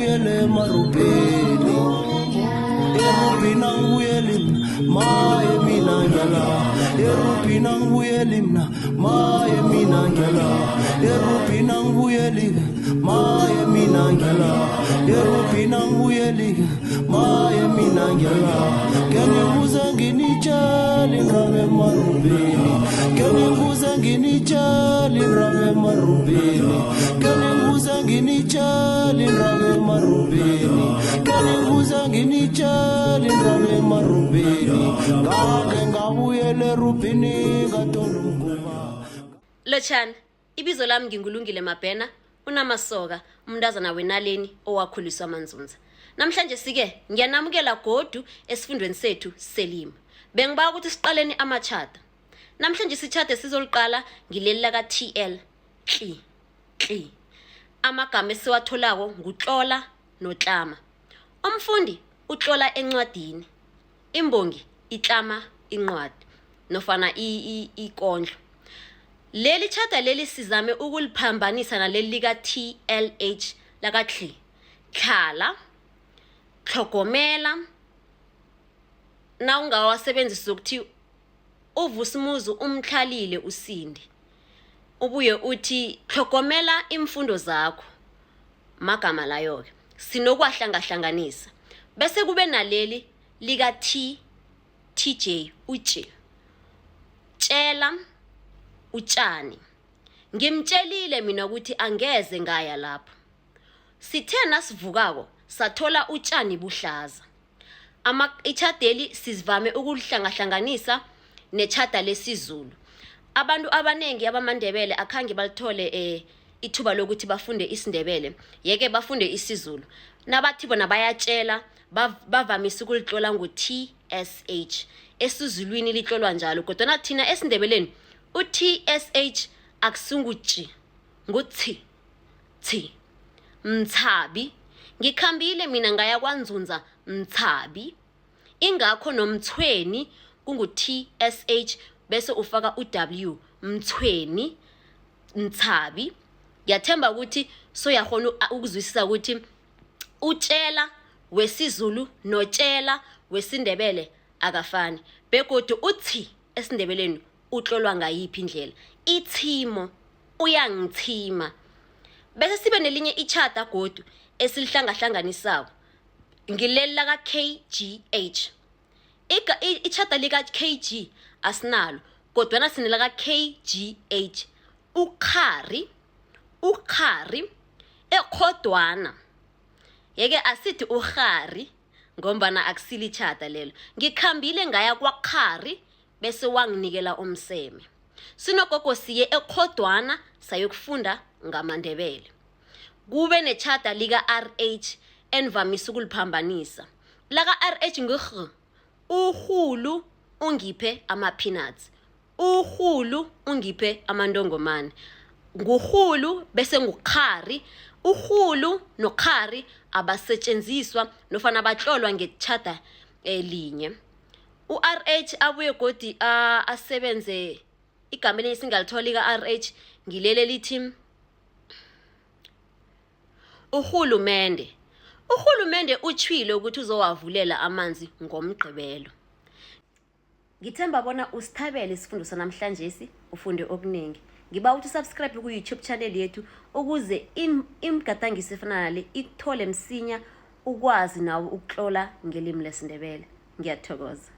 ngibuyele marubeni erubina ngibuyele maye mina ngiyala erubina ngibuyele mina maye mina ngiyala erubina ngibuyele maye mina ngiyala erubina ngibuyele maye mina ngiyala ngibuza nginitshali ngabe marubeni ngibuza nginitshali ngabe marubeni ngibuza nginitshali ngabe marubeni ngibuza nginitshali ngabe marubeni ngake ngabuyele rubini katolumkuba. Lotshani, ibizo lami ngingulungile Mabhena, unamasoka, umntazana wenaleni owakhuliswa Manzunza. Namhlanje sike ngiyanamukela godu esifundweni sethu selimo. Bengiba ukuthi siqaleni amachata. Namhlanje isichatha sizoliqala ngileli la ka TL Kli. Amagama esiwatholako ngutlola notlama. Umfundi utlola encwadini. Imbongi itlama incwadi nofana ikondlo. Leli chata leli sizame ukuliphambanisa naleli lika TLH la ka Kli. Khala, hlogomela, na ungawasebenzisa ukuthi uVusimuzi umhlalile usindi. Ubuye uthi hlogomela imfundo zakho. Magama layo ke sinokwahlanganisa. Bese kube naleli lika TJ utshe. Tshela utshani. Ngimtshelile mina ukuthi angeze ngaya lapho. Sithena sivukako sathola utshani buhlaza. Ichadeli sizivame ukuhlangahlanganisa nechata lesizulu. Abantu abanengi abamandebele akhange balithole ithuba lokuthi bafunde isiNdebele, yeke bafunde isiZulu. Nabathi bona bayatshela bavamise ukulitlola ngo-TSH. EsiZulwini litlolwa njalo, kodwa nathina esiNdebeleni u-TSH akusunguthi nguthi Mthabi. Ngikhambile mina ngaya kwaNzunza Mthabi. Ingakho nomthweni kungu-TSH bese ufaka u-W Mthweni Mthabi. Ngiyathemba ukuthi soyahona ukuzwisisa ukuthi utshela wesiZulu notshela wesiNdebele akafani. Begodu uthi esiNdebeleni utlolwa ngayiphi indlela. Ithimo uyangithima. Bese sibe nelinye ichata godu esilihlangahlanganisako. Ngileli la ka KGH. Ichata lika KG asinalo, kodwa nasinela ka KGH. Ukhari ekhodwana. Yeke asithi ukhari ngombana akusili chata lelo. Ngikhambile ngaya kwakhari bese wanginikela umseme. Sinogogo siye ekhodwana sayokufunda ngamaNdebele. Kube nechata lika RH envamisa ukuliphambanisa. La ka RH ngikh. Uhulu ungiphe ama-peanuts. Uhulu ungiphe amandongomane. Nguhulu bese ngukhari. Uhulu nokhari abasetshenziswa nofana batlolwa ngechata elinye. U-RH abuye godi asebenze igama lesingalithola ka RH ngilele lithi uhulumende. Uhulumende utshwile ukuthi uzowavulela amanzi ngomgqibelo. Ngithemba bona usithabele isifundo sanamhlanje ufunde okuningi. Ngiba uthi subscribe ku YouTube channel yethu ukuze imigadangiso efana nale ikuthole msinya ukwazi nawe ukutlola ngelimi lesiNdebele. Ngiyathokoza.